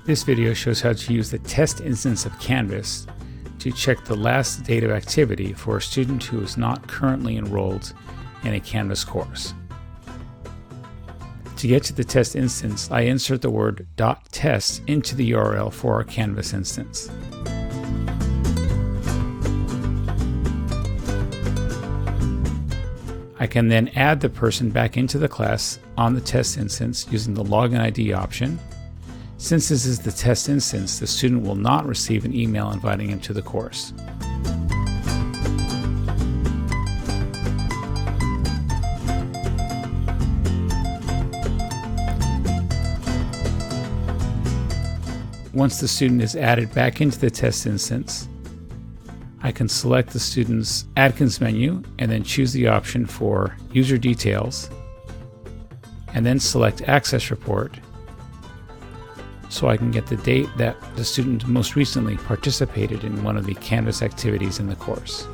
This video shows how to use the test instance of Canvas to check the last date of activity for a student who is not currently enrolled in a Canvas course. To get to the test instance, I insert the word .test into the URL for our Canvas instance. I can then add the person back into the class on the test instance using the login ID option. Since this is the test instance, the student will not receive an email inviting him to the course. Once the student is added back into the test instance, I can select the student's Adkins menu and then choose the option for User Details, and then select Access Report so I can get the date that the student most recently participated in one of the Canvas activities in the course.